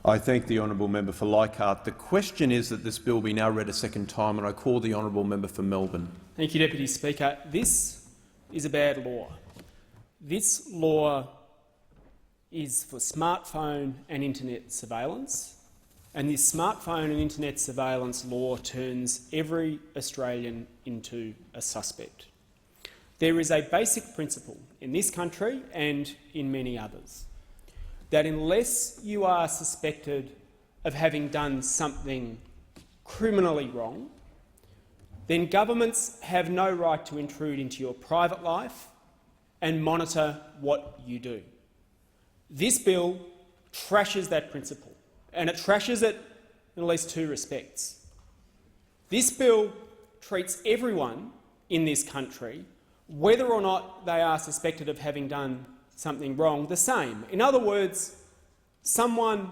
I thank the honourable member for Leichhardt. The question is that this bill be now read a second time, and I call the honourable member for Melbourne. Thank you, Deputy Speaker. This is a bad law. This law is for smartphone and internet surveillance, and this smartphone and internet surveillance law turns every Australian into a suspect. There is a basic principle in this country and in many others that unless you are suspected of having done something criminally wrong, then governments have no right to intrude into your private life and monitor what you do. This bill trashes that principle, and it trashes it in at least two respects. This bill treats everyone in this country, whether or not they are suspected of having done something wrong, the same. In other words, someone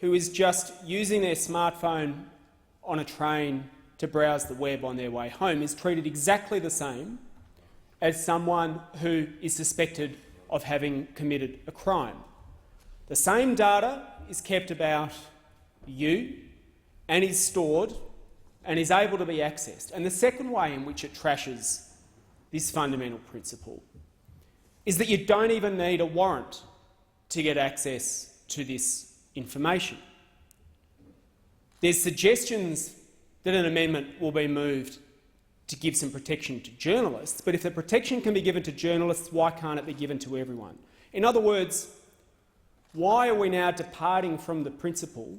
who is just using their smartphone on a train to browse the web on their way home is treated exactly the same as someone who is suspected of having committed a crime. The same data is kept about you and is stored and is able to be accessed. And the second way in which it trashes this fundamental principle is that you don't even need a warrant to get access to this information. There's suggestions that an amendment will be moved to give some protection to journalists, but if the protection can be given to journalists, why can't it be given to everyone? In other words, why are we now departing from the principle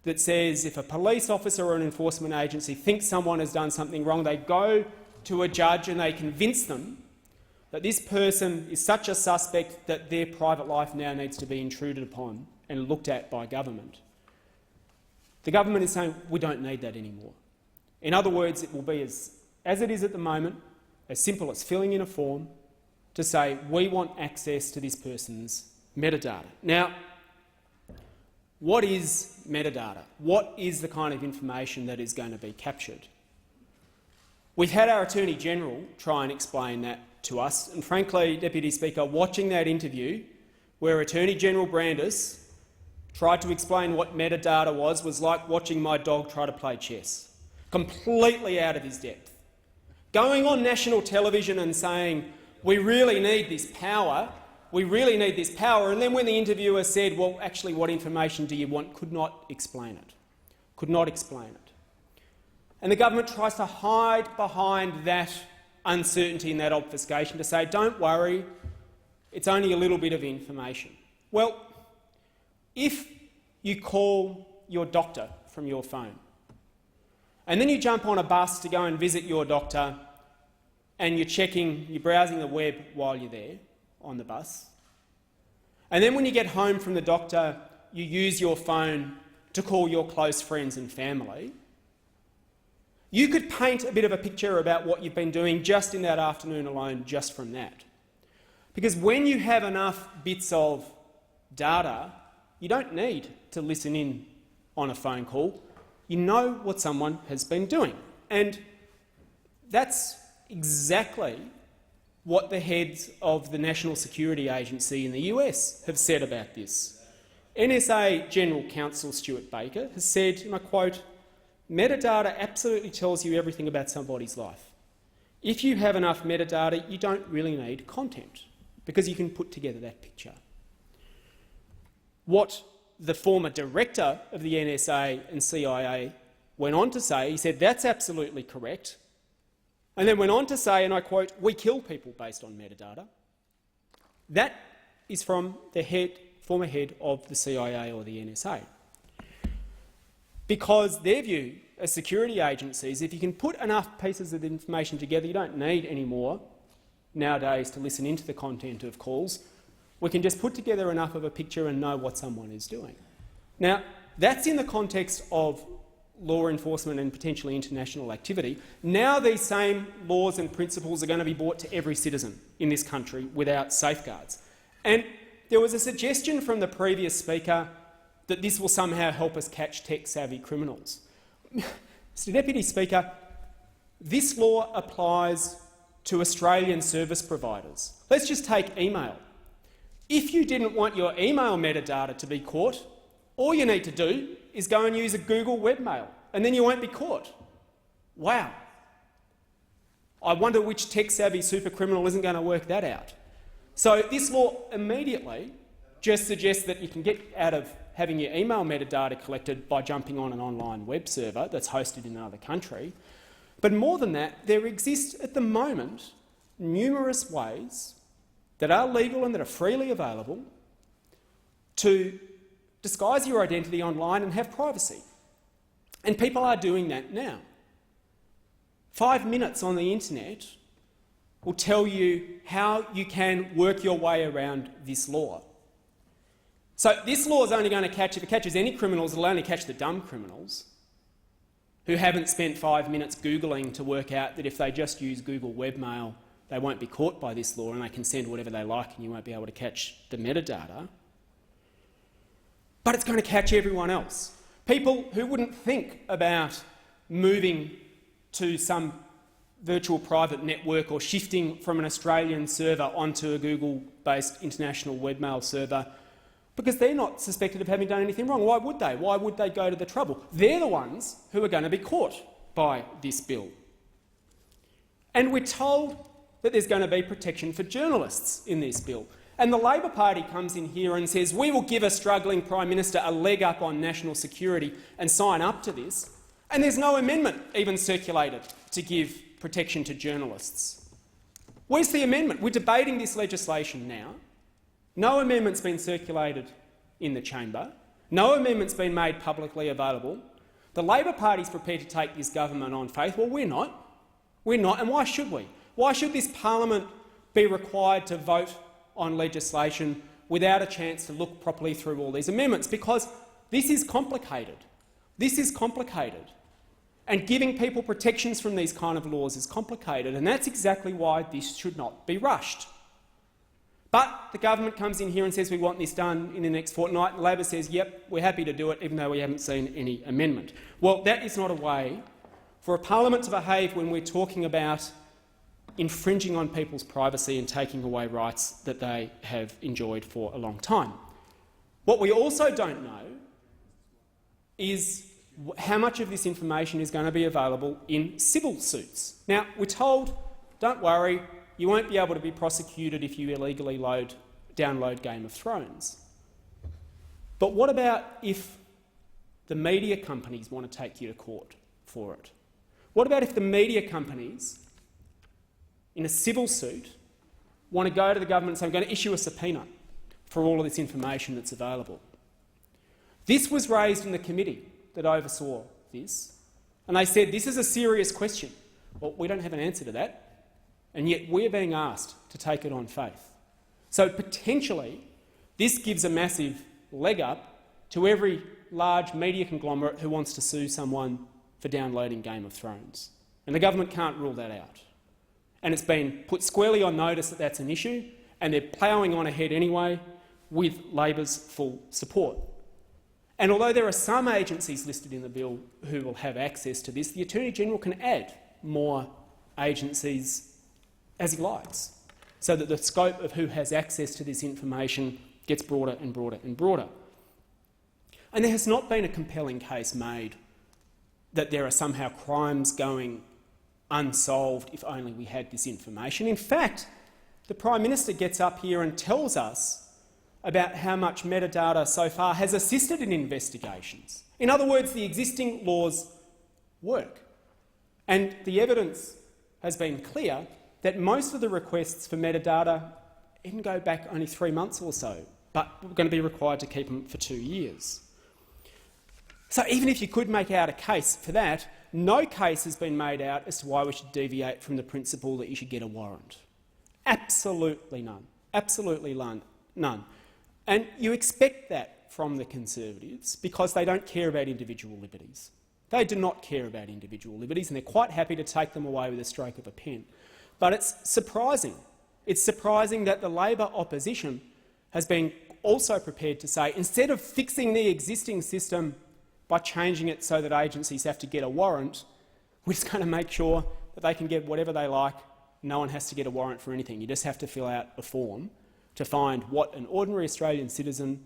that says if a police officer or an enforcement agency thinks someone has done something wrong, they go to a judge and they convince them that this person is such a suspect that their private life now needs to be intruded upon and looked at by government? The government is saying we don't need that anymore. In other words, it will be as it is at the moment, as simple as filling in a form to say we want access to this person's metadata. Now, what is metadata? What is the kind of information that is going to be captured? We've had our Attorney-General try and explain that to us, and frankly, Deputy Speaker, watching that interview where Attorney-General Bandt tried to explain what metadata was like watching my dog try to play chess. Completely out of his depth. Going on national television and saying, we really need this power, and then when the interviewer said, well, actually, what information do you want, could not explain it. And the government tries to hide behind that uncertainty and that obfuscation to say, don't worry, it's only a little bit of information. Well, if you call your doctor from your phone and then you jump on a bus to go and visit your doctor and you're browsing the web while you're there on the bus, and then when you get home from the doctor you use your phone to call your close friends and family, you could paint a bit of a picture about what you've been doing just in that afternoon alone, just from that. Because when you have enough bits of data, you don't need to listen in on a phone call. You know what someone has been doing. And that's exactly what the heads of the National Security Agency in the US have said about this. NSA General Counsel Stuart Baker has said, and I quote, metadata absolutely tells you everything about somebody's life. If you have enough metadata, you don't really need content because you can put together that picture. What the former director of the NSA and CIA went on to say, he said that's absolutely correct, and then went on to say, and I quote, we kill people based on metadata. That is from the former head of the CIA or the NSA. Because their view as security agencies, if you can put enough pieces of information together, you don't need any more nowadays to listen into the content of calls. We can just put together enough of a picture and know what someone is doing. Now, that's in the context of law enforcement and potentially international activity. Now these same laws and principles are going to be brought to every citizen in this country without safeguards. And there was a suggestion from the previous speaker that this will somehow help us catch tech-savvy criminals. Mr Deputy Speaker, this law applies to Australian service providers. Let's just take email. If you didn't want your email metadata to be caught, All you need to do is go and use a Google webmail, and then you won't be caught. Wow. I wonder which tech-savvy supercriminal isn't going to work that out. So this law immediately just suggests that you can get out of having your email metadata collected by jumping on an online web server that's hosted in another country. But more than that, there exist at the moment numerous ways that are legal and that are freely available to disguise your identity online and have privacy. And people are doing that now. 5 minutes on the internet will tell you how you can work your way around this law. So this law is only going to catch, if it catches any criminals, it'll only catch the dumb criminals who haven't spent 5 minutes Googling to work out that if they just use Google webmail, they won't be caught by this law and they can send whatever they like and you won't be able to catch the metadata. But it's going to catch everyone else. People who wouldn't think about moving to some virtual private network or shifting from an Australian server onto a Google-based international webmail server because they're not suspected of having done anything wrong. Why would they? Why would they go to the trouble? They're the ones who are going to be caught by this bill. And we're told that there's going to be protection for journalists in this bill. And the Labor Party comes in here and says, we will give a struggling Prime Minister a leg up on national security and sign up to this. And there's no amendment even circulated to give protection to journalists. Where's the amendment? We're debating this legislation now. No amendment's been circulated in the chamber. No amendment's been made publicly available. The Labor Party's prepared to take this government on faith. Well, we're not. We're not, and why should we? Why should this parliament be required to vote on legislation without a chance to look properly through all these amendments? Because this is complicated. This is complicated. And giving people protections from these kind of laws is complicated, and that's exactly why this should not be rushed. But the government comes in here and says we want this done in the next fortnight, and Labor says, yep, we're happy to do it, even though we haven't seen any amendment. Well, that is not a way for a parliament to behave when we're talking about infringing on people's privacy and taking away rights that they have enjoyed for a long time. What we also don't know is how much of this information is going to be available in civil suits. Now, we're told, don't worry, you won't be able to be prosecuted if you illegally download Game of Thrones. But what about if the media companies want to take you to court for it? What about if the media companies, in a civil suit, want to go to the government and say, I'm going to issue a subpoena for all of this information that's available? This was raised in the committee that oversaw this, and they said, this is a serious question. Well, we don't have an answer to that, and yet we're being asked to take it on faith. So potentially, this gives a massive leg up to every large media conglomerate who wants to sue someone for downloading Game of Thrones. And the government can't rule that out. And it's been put squarely on notice that that's an issue, and they're ploughing on ahead anyway with Labor's full support. And although there are some agencies listed in the bill who will have access to this, the Attorney-General can add more agencies as he likes, so that the scope of who has access to this information gets broader and broader and broader. And there has not been a compelling case made that there are somehow crimes going unsolved if only we had this information. In fact, the Prime Minister gets up here and tells us about how much metadata so far has assisted in investigations. In other words, the existing laws work. And the evidence has been clear that most of the requests for metadata even go back only 3 months or so, but we're going to be required to keep them for 2 years. So even if you could make out a case for that, no case has been made out as to why we should deviate from the principle that you should get a warrant. Absolutely none. Absolutely none. And you expect that from the Conservatives because they don't care about individual liberties. They do not care about individual liberties, and they're quite happy to take them away with a stroke of a pen. But it's surprising. It's surprising that the Labor opposition has been also prepared to say, instead of fixing the existing system by changing it so that agencies have to get a warrant, we're just going to make sure that they can get whatever they like. No one has to get a warrant for anything. You just have to fill out a form to find what an ordinary Australian citizen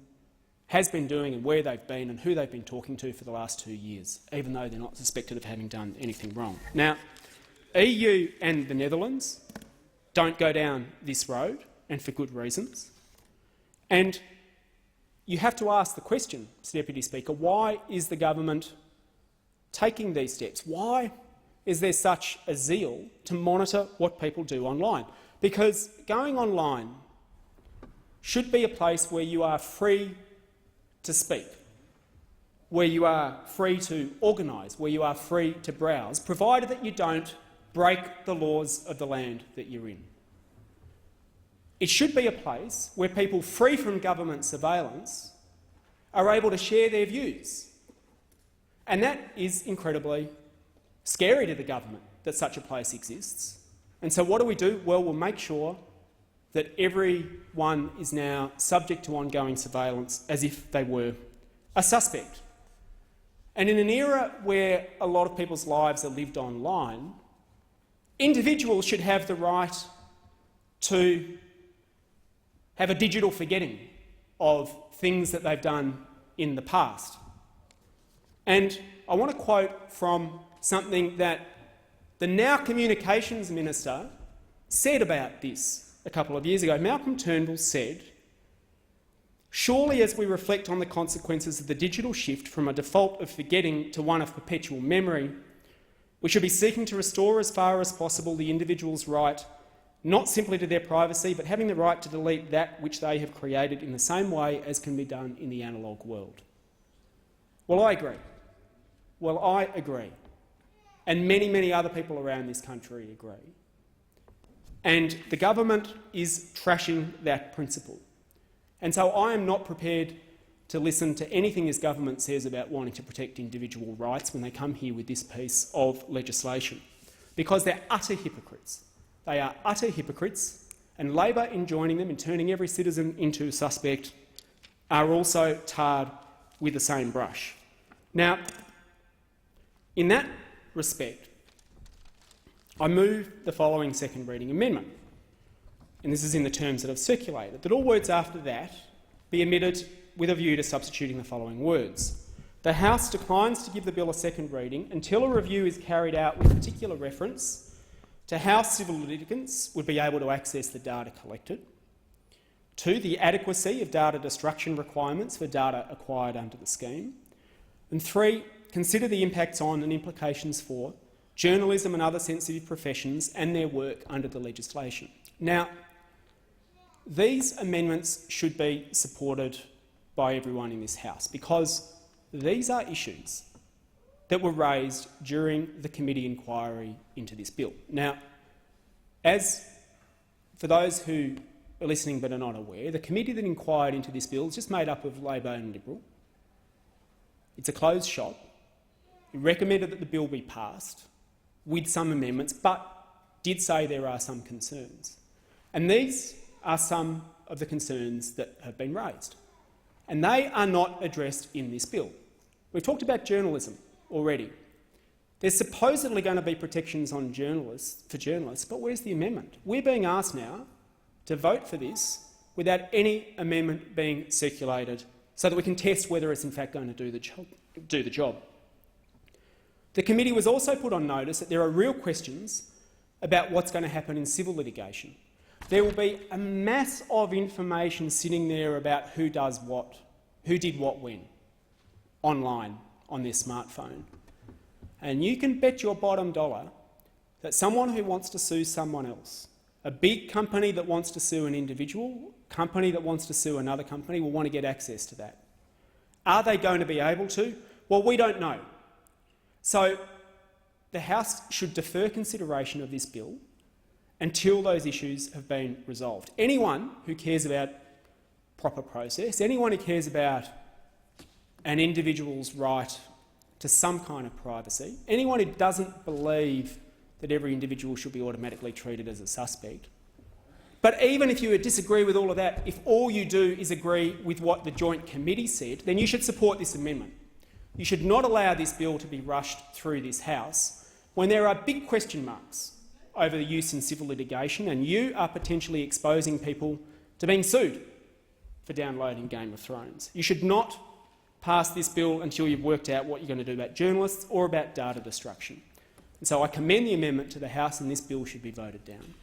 has been doing and where they've been and who they've been talking to for the last 2 years, even though they're not suspected of having done anything wrong. Now, EU and the Netherlands don't go down this road, and for good reasons. And you have to ask the question, Mr Deputy Speaker, why is the government taking these steps? Why is there such a zeal to monitor what people do online? Because going online should be a place where you are free to speak, where you are free to organise, where you are free to browse, provided that you don't break the laws of the land that you're in. It should be a place where people free from government surveillance are able to share their views. And that is incredibly scary to the government that such a place exists. And so what do? Well, we'll make sure that everyone is now subject to ongoing surveillance as if they were a suspect. And in an era where a lot of people's lives are lived online, individuals should have the right to have a digital forgetting of things that they've done in the past. And I want to quote from something that the now Communications Minister said about this a couple of years ago. Malcolm Turnbull said, "Surely as we reflect on the consequences of the digital shift from a default of forgetting to one of perpetual memory, we should be seeking to restore as far as possible the individual's right not simply to their privacy, but having the right to delete that which they have created in the same way as can be done in the analogue world." Well, I agree. And many, many other people around this country agree. And the government is trashing that principle. And so I am not prepared to listen to anything this government says about wanting to protect individual rights when they come here with this piece of legislation, because they're utter hypocrites. They are utter hypocrites, and Labor, in joining them, in turning every citizen into a suspect, are also tarred with the same brush. Now, in that respect, I move the following second reading amendment, and this is in the terms that have circulated, that all words after that be omitted with a view to substituting the following words. The House declines to give the bill a second reading until a review is carried out with particular reference to how civil litigants would be able to access the data collected, 2, the adequacy of data destruction requirements for data acquired under the scheme, and 3, consider the impacts on and implications for journalism and other sensitive professions and their work under the legislation. Now, these amendments should be supported by everyone in this House because these are issues that were raised during the committee inquiry into this bill. Now, as for those who are listening but are not aware, the committee that inquired into this bill is just made up of Labor and Liberal. It's a closed shop. It recommended that the bill be passed with some amendments, but did say there are some concerns. And these are some of the concerns that have been raised. And they are not addressed in this bill. We've talked about journalism already. There's supposedly going to be protections on journalists, but where's the amendment? We're being asked now to vote for this without any amendment being circulated so that we can test whether it's in fact going to do the job. The committee was also put on notice that there are real questions about what's going to happen in civil litigation. There will be a mass of information sitting there about who does what, who did what when, online, on their smartphone. And you can bet your bottom dollar that someone who wants to sue someone else, a big company that wants to sue an individual, company that wants to sue another company, will want to get access to that. Are they going to be able to? Well, we don't know. So the House should defer consideration of this bill until those issues have been resolved. Anyone who cares about proper process, anyone who cares about an individual's right to some kind of privacy, anyone who doesn't believe that every individual should be automatically treated as a suspect, but even if you disagree with all of that, if all you do is agree with what the Joint Committee said, then you should support this amendment. You should not allow this bill to be rushed through this House when there are big question marks over the use in civil litigation and you are potentially exposing people to being sued for downloading Game of Thrones. You should not pass this bill until you've worked out what you're going to do about journalists or about data destruction. And so I commend the amendment to the House, and this bill should be voted down.